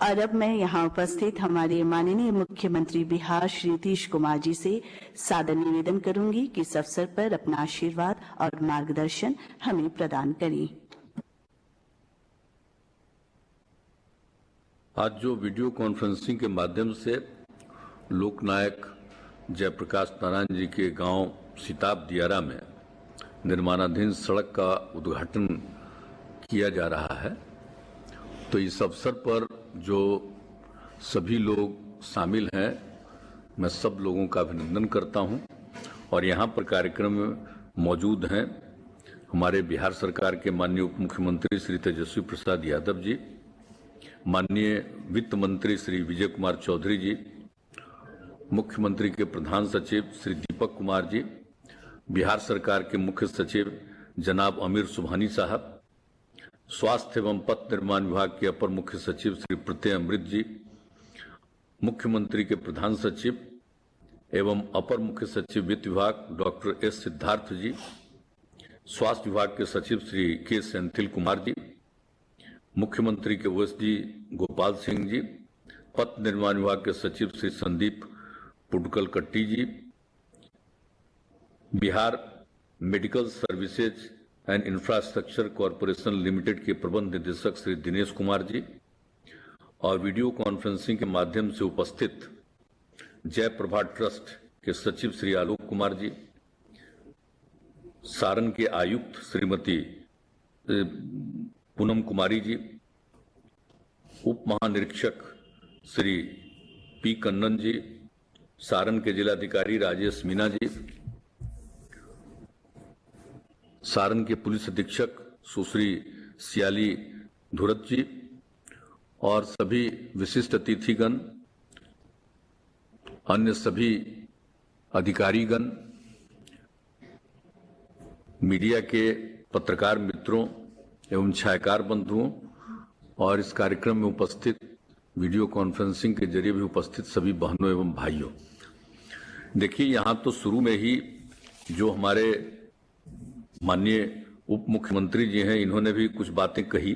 और अब मैं यहाँ उपस्थित हमारे माननीय मुख्यमंत्री बिहार श्री नीतीश कुमार जी से सादर निवेदन करूंगी कि इस अवसर पर अपना आशीर्वाद और मार्गदर्शन हमें प्रदान करें। आज जो वीडियो कॉन्फ्रेंसिंग के माध्यम से लोकनायक जयप्रकाश नारायण जी के गांव सिताब दियारा में निर्माणाधीन सड़क का उद्घाटन किया जा रहा है, तो इस अवसर पर जो सभी लोग शामिल हैं, मैं सब लोगों का अभिनंदन करता हूं। और यहां पर कार्यक्रम में मौजूद हैं हमारे बिहार सरकार के माननीय उप मुख्यमंत्री श्री तेजस्वी प्रसाद यादव जी, माननीय वित्त मंत्री श्री विजय कुमार चौधरी जी, मुख्यमंत्री के प्रधान सचिव श्री दीपक कुमार जी, बिहार सरकार के मुख्य सचिव जनाब अमीर सुबहानी साहब, स्वास्थ्य एवं पथ निर्माण विभाग के अपर मुख्य सचिव श्री प्रत्यय अमृत जी, मुख्यमंत्री के प्रधान सचिव एवं अपर मुख्य सचिव वित्त विभाग डॉक्टर एस सिद्धार्थ जी, स्वास्थ्य विभाग के सचिव श्री के सेंथिल कुमार जी, मुख्यमंत्री के ओएसडी गोपाल सिंह जी, पथ निर्माण विभाग के सचिव Shri Sandeep Pudkalkatti ji, Bihar medical services and infrastructure corporation limited के प्रबंध निदेशक श्री दिनेश कुमार जी, और वीडियो कॉन्फ्रेंसिंग के माध्यम से उपस्थित जय प्रभा ट्रस्ट के सचिव श्री आलोक कुमार जी, सारण के आयुक्त श्रीमती पूनम कुमारी जी, उप महानिरीक्षक श्री पी कन्नन जी, सारण के जिलाधिकारी राजेश मीना जी, सारण के पुलिस अधीक्षक सुश्री सियाली धुरत जी, और सभी विशिष्ट अतिथिगण, अन्य सभी अधिकारीगण, मीडिया के पत्रकार मित्रों एवं छायाकार बंधुओं और इस कार्यक्रम में उपस्थित वीडियो कॉन्फ्रेंसिंग के जरिए भी उपस्थित सभी बहनों एवं भाइयों। देखिए, यहां तो शुरू में ही जो हमारे माननीय उप मुख्यमंत्री जी हैं, इन्होंने भी कुछ बातें कही,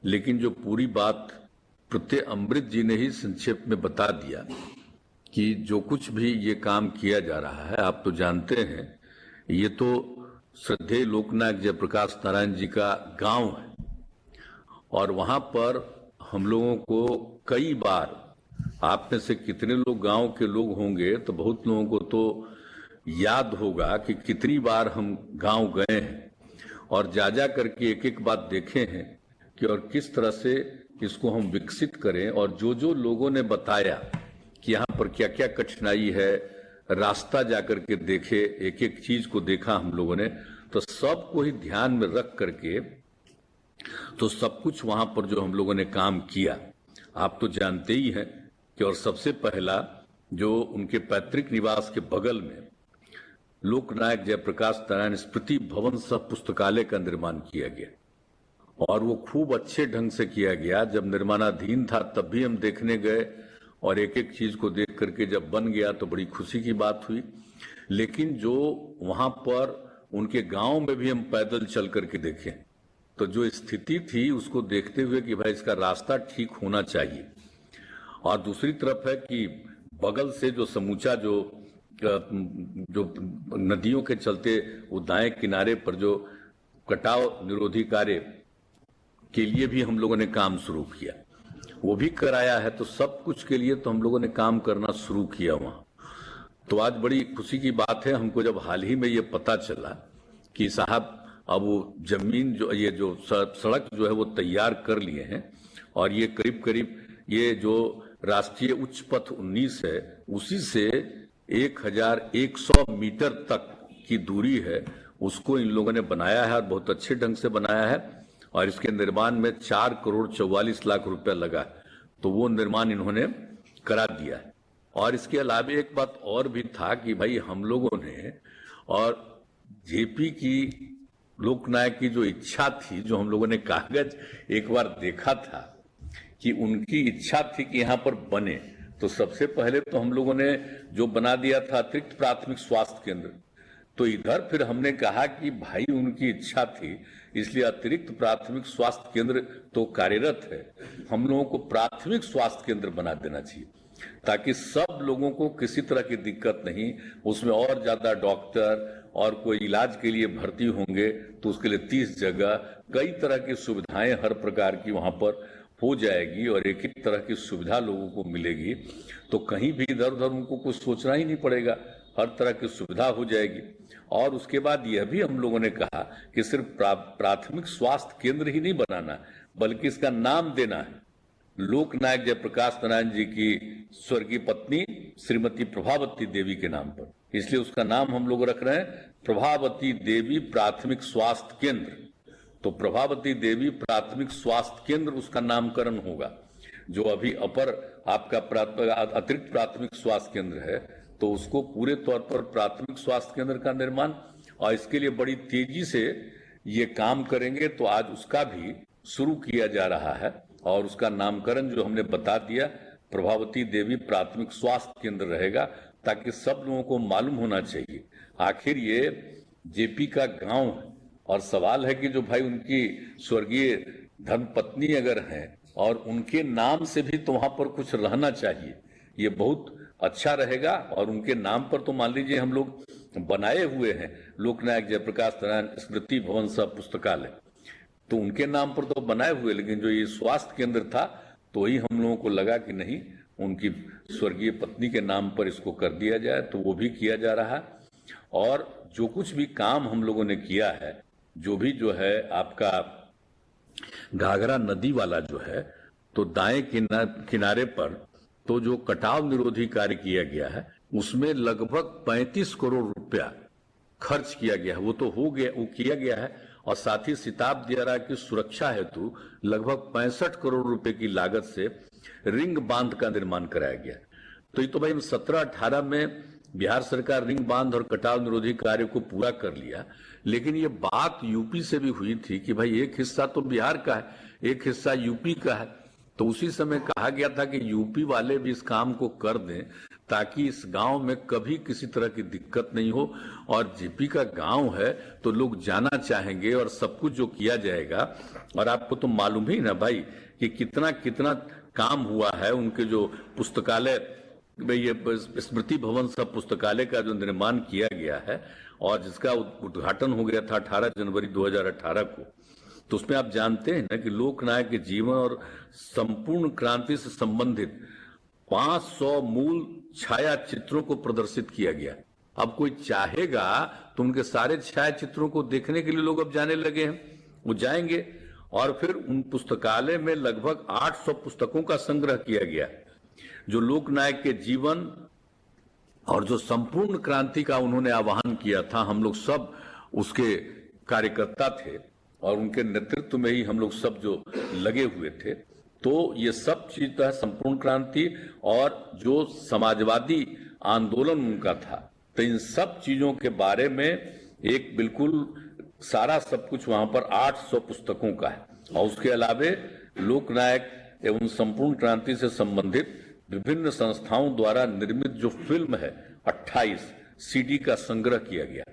लेकिन जो पूरी बात प्रत्यय अमृत जी ने ही संक्षेप में बता दिया कि जो कुछ भी ये काम किया जा रहा है, आप तो जानते हैं, ये तो श्रद्धेय लोकनायक जयप्रकाश नारायण जी का गांव है, और वहां पर हम लोगों को कई बार, आप में से कितने लोग गांव के लोग होंगे, तो बहुत लोगों को तो याद होगा कि कितनी बार हम गांव गए हैं और जा करके एक एक बात देखे हैं कि और किस तरह से इसको हम विकसित करें। और जो जो लोगों ने बताया कि यहाँ पर क्या क्या कठिनाई है, रास्ता जाकर के देखे, एक एक चीज को देखा हम लोगों ने, तो सबको ही ध्यान में रख करके तो सब कुछ वहां पर जो हम लोगों ने काम किया, आप तो जानते ही हैं कि और सबसे पहला जो उनके पैतृक निवास के बगल में लोकनायक जयप्रकाश नारायण स्मृति भवन सह पुस्तकालय का निर्माण किया गया, और वो खूब अच्छे ढंग से किया गया। जब निर्माणाधीन था तब भी हम देखने गए, और एक एक चीज को देख करके जब बन गया तो बड़ी खुशी की बात हुई। लेकिन जो वहां पर उनके गांव में भी हम पैदल चल करके देखें, तो जो स्थिति थी उसको देखते हुए कि भाई इसका रास्ता ठीक होना चाहिए, और दूसरी तरफ है कि बगल से जो समूचा जो नदियों के चलते वो दाएं किनारे पर जो कटाव निरोधी कार्य के लिए भी हम लोगों ने काम शुरू किया, वो भी कराया है। तो सब कुछ के लिए तो हम लोगों ने काम करना शुरू किया वहां। तो आज बड़ी खुशी की बात है हमको जब हाल ही में ये पता चला कि साहब अब वो जमीन जो ये जो सड़क जो है वो तैयार कर लिए हैं, और ये करीब करीब ये जो राष्ट्रीय उच्च पथ 19 है उसी से 1100 मीटर तक की दूरी है, उसको इन लोगों ने बनाया है और बहुत अच्छे ढंग से बनाया है। और इसके निर्माण में 4 करोड़ 44 लाख रुपया लगा, तो वो निर्माण इन्होंने करा दिया है। और इसके अलावा एक बात और भी था कि भाई हम लोगों ने, और जेपी की लोकनायक की जो इच्छा थी, जो हम लोगों ने कागज एक बार देखा था कि उनकी इच्छा थी कि यहाँ पर बने, तो सबसे पहले तो हम लोगों ने जो बना दिया था अतिरिक्त प्राथमिक स्वास्थ्य केंद्र, तो इधर फिर हमने कहा कि भाई उनकी इच्छा थी, इसलिए अतिरिक्त प्राथमिक स्वास्थ्य केंद्र तो कार्यरत है, हम लोगों को प्राथमिक स्वास्थ्य केंद्र बना देना चाहिए ताकि सब लोगों को किसी तरह की दिक्कत नहीं, उसमें और ज्यादा डॉक्टर और कोई इलाज के लिए भर्ती होंगे तो उसके लिए 30 जगह कई तरह की सुविधाएं हर प्रकार की वहां पर हो जाएगी और एक ही तरह की सुविधा लोगों को मिलेगी, तो कहीं भी इधर उधर उनको कुछ सोचना ही नहीं पड़ेगा, हर तरह की सुविधा हो जाएगी। और उसके बाद यह भी हम लोगों ने कहा कि सिर्फ प्राथमिक स्वास्थ्य केंद्र ही नहीं बनाना बल्कि इसका नाम देना है लोकनायक जयप्रकाश नारायण जी की स्वर्गीय पत्नी श्रीमती प्रभावती देवी के नाम पर, इसलिए उसका नाम हम लोग रख रहे हैं प्रभावती देवी प्राथमिक स्वास्थ्य केंद्र। तो प्रभावती देवी प्राथमिक स्वास्थ्य केंद्र उसका नामकरण होगा। जो अभी अपर आपका अतिरिक्त प्राथमिक स्वास्थ्य केंद्र है तो उसको पूरे तौर पर प्राथमिक स्वास्थ्य केंद्र का निर्माण, और इसके लिए बड़ी तेजी से ये काम करेंगे, तो आज उसका भी शुरू किया जा रहा है और उसका नामकरण जो हमने बता दिया प्रभावती देवी प्राथमिक स्वास्थ्य केंद्र रहेगा, ताकि सब लोगों को मालूम होना चाहिए आखिर ये जेपी का गांव है। और सवाल है कि जो भाई उनकी स्वर्गीय धर्मपत्नी अगर हैं और उनके नाम से भी तो वहां पर कुछ रहना चाहिए, ये बहुत अच्छा रहेगा। और उनके नाम पर तो मान लीजिए हम लोग बनाए हुए हैं लोकनायक जयप्रकाश नारायण स्मृति भवन सह पुस्तकालय, तो उनके नाम पर तो बनाए हुए, लेकिन जो ये स्वास्थ्य केंद्र था तो ही हम लोगों को लगा कि नहीं उनकी स्वर्गीय पत्नी के नाम पर इसको कर दिया जाए, तो वो भी किया जा रहा है। और जो कुछ भी काम हम लोगों ने किया है, जो भी जो है आपका घाघरा नदी वाला जो है, तो दाएं किनारे पर तो जो कटाव निरोधी कार्य किया गया है उसमें लगभग 35 करोड़ रुपया खर्च किया गया है, वो तो हो गया, वो किया गया है। और साथ ही सिताब दियारा की सुरक्षा हेतु लगभग 65 करोड़ रुपए की लागत से रिंग बांध का निर्माण कराया गया। तो ये तो भाई 17-18 में बिहार सरकार रिंग बांध और कटाव निरोधी कार्य को पूरा कर लिया, लेकिन ये बात यूपी से भी हुई थी कि भाई एक हिस्सा तो बिहार का है, एक हिस्सा यूपी का है। तो उसी समय कहा गया था कि यूपी वाले भी इस काम को कर दें ताकि इस गांव में कभी किसी तरह की दिक्कत नहीं हो। और जेपी का गांव है तो लोग जाना चाहेंगे और सब कुछ जो किया जाएगा। और आपको तो मालूम ही ना भाई कि कितना कितना काम हुआ है। उनके जो पुस्तकालय ये स्मृति भवन सब पुस्तकालय का जो निर्माण किया गया है और जिसका उद्घाटन हो गया था 18 जनवरी 2018 को, तो उसमें आप जानते हैं ना कि लोकनायक के जीवन और संपूर्ण क्रांति से संबंधित 500 मूल छाया चित्रों को प्रदर्शित किया गया। अब कोई चाहेगा तो उनके सारे छाया चित्रों को देखने के लिए लोग अब जाने लगे हैं, वो जाएंगे। और फिर उन पुस्तकालय में लगभग 800 पुस्तकों का संग्रह किया गया, जो लोकनायक के जीवन और जो संपूर्ण क्रांति का उन्होंने आह्वान किया था, हम लोग सब उसके कार्यकर्ता थे और उनके नेतृत्व में ही हम लोग सब जो लगे हुए थे। तो ये सब चीज तो है संपूर्ण क्रांति और जो समाजवादी आंदोलन उनका था, तो इन सब चीजों के बारे में एक बिल्कुल सारा सब कुछ वहां पर 800 पुस्तकों का है। और उसके अलावे लोकनायक एवं संपूर्ण क्रांति से संबंधित विभिन्न संस्थाओं द्वारा निर्मित जो फिल्म है 28 सीडी का संग्रह किया गया।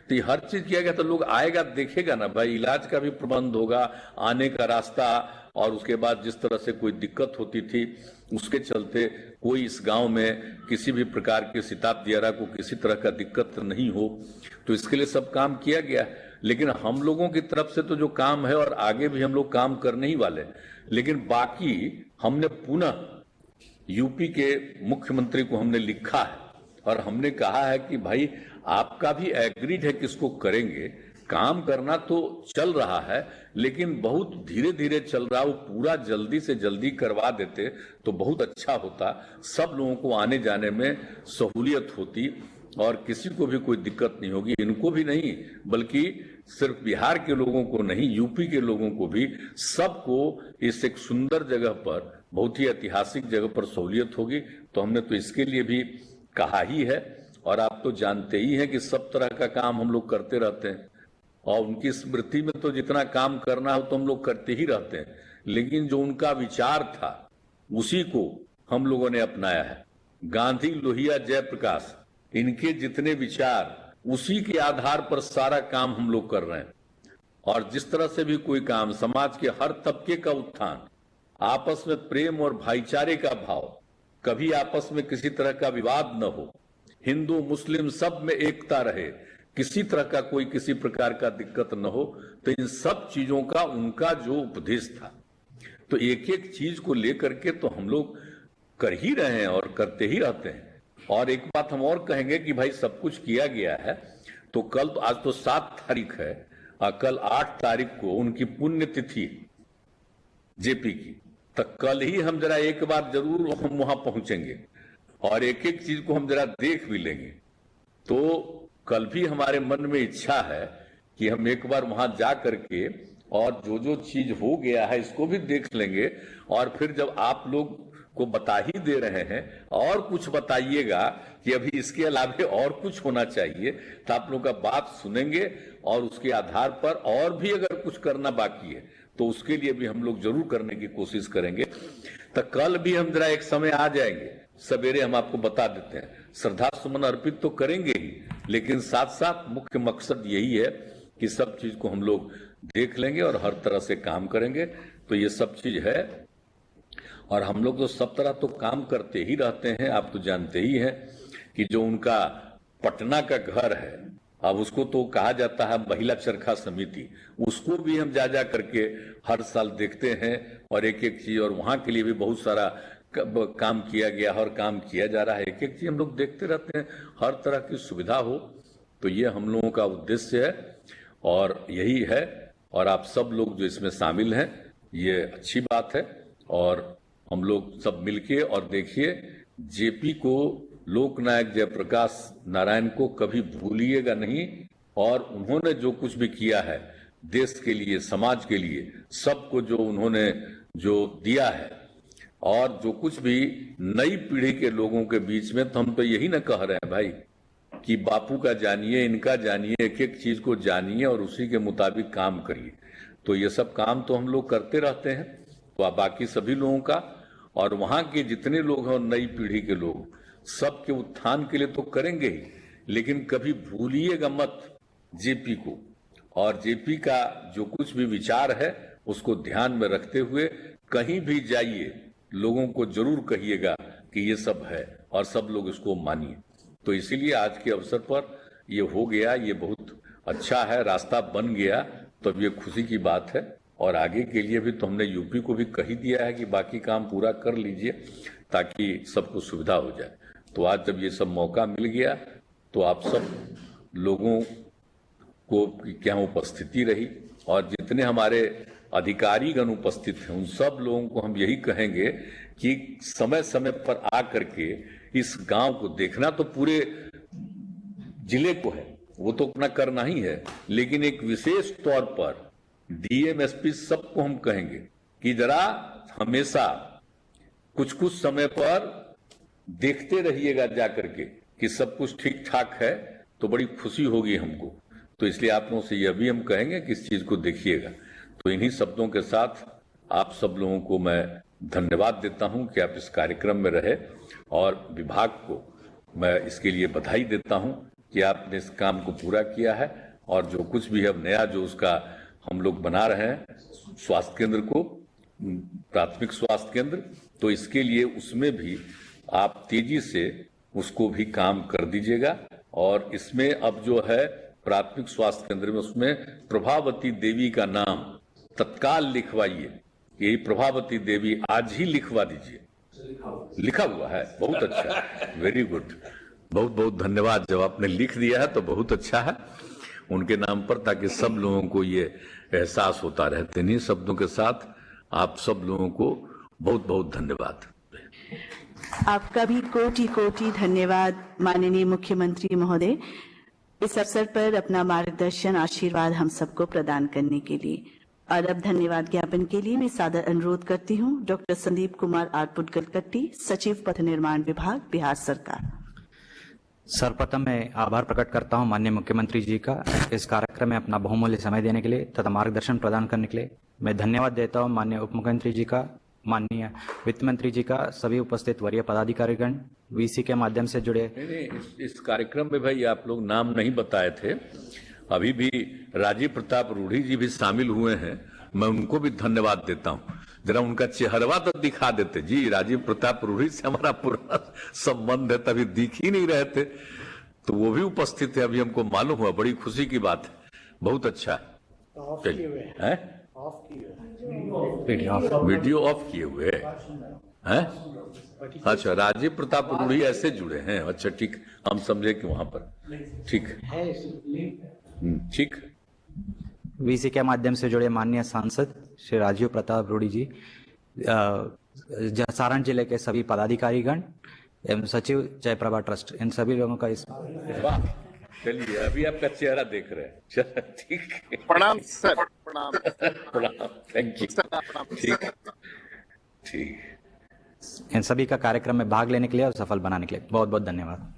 तो ये हर चीज किया गया, तो लोग आएगा देखेगा ना भाई, इलाज का भी प्रबंध होगा, आने का रास्ता, और उसके बाद जिस तरह से कोई दिक्कत होती थी उसके चलते कोई इस गांव में किसी भी प्रकार के सिताब दियारा को किसी तरह का दिक्कत नहीं हो, तो इसके लिए सब काम किया गया। लेकिन हम लोगों की तरफ से तो जो काम है और आगे भी हम लोग काम करने ही वाले, लेकिन बाकी हमने पुनः यूपी के मुख्यमंत्री को हमने लिखा है और हमने कहा है कि भाई आपका भी एग्रीड है कि इसको करेंगे, काम करना तो चल रहा है लेकिन बहुत धीरे धीरे चल रहा है, वो पूरा जल्दी से जल्दी करवा देते तो बहुत अच्छा होता, सब लोगों को आने जाने में सहूलियत होती और किसी को भी कोई दिक्कत नहीं होगी, इनको भी नहीं बल्कि सिर्फ बिहार के लोगों को नहीं, यूपी के लोगों को भी, सबको इस एक सुंदर जगह पर, बहुत ही ऐतिहासिक जगह पर सहूलियत होगी। तो हमने तो इसके लिए भी कहा ही है। और आप तो जानते ही हैं कि सब तरह का काम हम लोग करते रहते हैं और उनकी स्मृति में तो जितना काम करना हो तो हम लोग करते ही रहते हैं, लेकिन जो उनका विचार था उसी को हम लोगों ने अपनाया है। गांधी, लोहिया, जयप्रकाश, इनके जितने विचार उसी के आधार पर सारा काम हम लोग कर रहे हैं। और जिस तरह से भी कोई काम, समाज के हर तबके का उत्थान, आपस में प्रेम और भाईचारे का भाव, कभी आपस में किसी तरह का विवाद न हो, हिंदू मुस्लिम सब में एकता रहे, किसी तरह का कोई किसी प्रकार का दिक्कत न हो, तो इन सब चीजों का उनका जो उपदेश था, तो एक एक चीज को लेकर के तो हम लोग कर ही रहे हैं और करते ही रहते हैं। और एक बात हम और कहेंगे कि भाई सब कुछ किया गया है, तो कल तो, आज तो 7 तारीख है, कल 8 तारीख को उनकी पुण्यतिथि जेपी की, तो कल ही हम जरा एक बार जरूर हम वहां पहुंचेंगे और एक एक चीज को हम जरा देख भी लेंगे। तो कल भी हमारे मन में इच्छा है कि हम एक बार वहां जा करके और जो जो चीज हो गया है इसको भी देख लेंगे। और फिर जब आप लोग को बता ही दे रहे हैं, और कुछ बताइएगा कि अभी इसके अलावा और कुछ होना चाहिए, तो आप लोग का बात सुनेंगे और उसके आधार पर और भी अगर कुछ करना बाकी है तो उसके लिए भी हम लोग जरूर करने की कोशिश करेंगे। तो कल भी हम जरा एक समय आ जाएंगे, सवेरे हम आपको बता देते हैं, श्रद्धा सुमन अर्पित तो करेंगे ही, लेकिन साथ साथ मुख्य मकसद यही है कि सब चीज को हम लोग देख लेंगे और हर तरह से काम करेंगे। तो ये सब चीज है, और हम लोग तो सब तरह तो काम करते ही रहते हैं। आप तो जानते ही हैं कि जो उनका पटना का घर है, अब उसको तो कहा जाता है महिला चरखा समिति, उसको भी हम जा जा करके हर साल देखते हैं और एक एक चीज, और वहां के लिए भी बहुत सारा काम किया गया और काम किया जा रहा है। एक एक चीज हम लोग देखते रहते हैं, हर तरह की सुविधा हो, तो ये हम लोगों का उद्देश्य है और यही है। और आप सब लोग जो इसमें शामिल हैं, ये अच्छी बात है। और हम लोग सब मिलके, और देखिए जेपी को, लोकनायक जयप्रकाश नारायण को कभी भूलिएगा नहीं। और उन्होंने जो कुछ भी किया है देश के लिए, समाज के लिए, सबको जो उन्होंने जो दिया है, और जो कुछ भी नई पीढ़ी के लोगों के बीच में, तो हम तो यही ना कह रहे हैं भाई कि बापू का जानिए, इनका जानिए, एक एक चीज को जानिए और उसी के मुताबिक काम करिए। तो ये सब काम तो हम लोग करते रहते हैं। तो बाकी सभी लोगों का और वहां के जितने लोग हैं, नई पीढ़ी के लोग, सबके उत्थान के लिए तो करेंगे ही, लेकिन कभी भूलिएगा मत जेपी को। और जेपी का जो कुछ भी विचार है उसको ध्यान में रखते हुए कहीं भी जाइए, लोगों को जरूर कहिएगा कि ये सब है और सब लोग इसको मानिए। तो इसीलिए आज के अवसर पर ये हो गया, ये बहुत अच्छा है, रास्ता बन गया, तो ये खुशी की बात है। और आगे के लिए भी तो हमने यूपी को भी कही दिया है कि बाकी काम पूरा कर लीजिए ताकि सबको सुविधा हो जाए। तो आज जब ये सब मौका मिल गया, तो आप सब लोगों को क्या उपस्थिति रही, और जितने हमारे अधिकारीगण उपस्थित हैं उन सब लोगों को हम यही कहेंगे कि समय समय पर आकर के इस गांव को देखना तो पूरे जिले को है, वो तो अपना करना ही है, लेकिन एक विशेष तौर पर डीएम एसपी सबको हम कहेंगे कि जरा हमेशा कुछ कुछ समय पर देखते रहिएगा जाकर के कि सब कुछ ठीक ठाक है, तो बड़ी खुशी होगी हमको। तो इसलिए आप लोगों से यह भी हम कहेंगे कि इस चीज को देखिएगा। तो इन्हीं शब्दों के साथ आप सब लोगों को मैं धन्यवाद देता हूं कि आप इस कार्यक्रम में रहे, और विभाग को मैं इसके लिए बधाई देता हूं कि आपने इस काम को पूरा किया है। और जो कुछ भी अब नया जो उसका हम लोग बना रहे हैं स्वास्थ्य केंद्र को, प्राथमिक स्वास्थ्य केंद्र, तो इसके लिए उसमें भी आप तेजी से उसको भी काम कर दीजिएगा। और इसमें अब जो है प्राथमिक स्वास्थ्य केंद्र में, उसमें प्रभावती देवी का नाम तत्काल लिखवाइए। यही प्रभावती देवी आज ही लिखवा दीजिए। लिखा हुआ है, बहुत अच्छा, वेरी गुड, बहुत बहुत धन्यवाद। जब आपने लिख दिया है तो बहुत अच्छा है उनके नाम पर, ताकि सब लोगों को ये एहसास होता रहे। इन्हीं शब्दों के साथ आप सब लोगों को बहुत बहुत धन्यवाद। आपका भी कोटि कोटि धन्यवाद माननीय मुख्यमंत्री महोदय, इस अवसर पर अपना मार्गदर्शन, आशीर्वाद हम सबको प्रदान करने के लिए। और अब धन्यवाद ज्ञापन के लिए मैं सादर अनुरोध करती हूँ डॉक्टर संदीप कुमार आर पुटकल, सचिव पथ निर्माण विभाग, बिहार सरकार। सर्वप्रथम मैं आभार प्रकट करता हूं माननीय मुख्यमंत्री जी का इस कार्यक्रम में अपना बहुमूल्य समय देने के लिए तथा मार्गदर्शन प्रदान करने के लिए। मैं धन्यवाद देता हूं माननीय उप मुख्यमंत्री जी का माननीय वित्त मंत्री जी का, सभी उपस्थित वरीय पदाधिकारीगण, वीसी के माध्यम से जुड़े। नहीं, इस कार्यक्रम में भाई आप लोग नाम नहीं बताए थे, अभी भी राजीव प्रताप रूढ़ी जी भी शामिल हुए हैं, मैं उनको भी धन्यवाद देता हूं। जरा उनका चेहरवा तो दिखा देते जी, राजीव प्रताप रूढ़ी से हमारा पूरा संबंध है, तभी दिख ही नहीं रहे थे, तो वो भी उपस्थित है, अभी हमको मालूम हुआ, बड़ी खुशी की बात है, बहुत अच्छा है। चलिए, हैं? वीडियो ऑफ किए हुए हैं? अच्छा, राजीव प्रताप रूढ़ी ऐसे जुड़े हैं, अच्छा ठीक, हम समझे कि वहां पर ठीक है, ठीक। वीसी के माध्यम से जुड़े माननीय सांसद श्री राजीव प्रताप रूढ़ी जी, सारण जिले के सभी पदाधिकारीगण एवं सचिव जयप्रभा ट्रस्ट, इन सभी लोगों का इस वाह, चलिए अभी आपका चेहरा देख रहे हैं, चलो ठीक है। प्रणाम सर, प्रणाम प्रणाम, थैंक यू, ठीक ठीक। इन सभी का कार्यक्रम में भाग लेने के लिए और सफल बनाने के लिए बहुत बहुत धन्यवाद।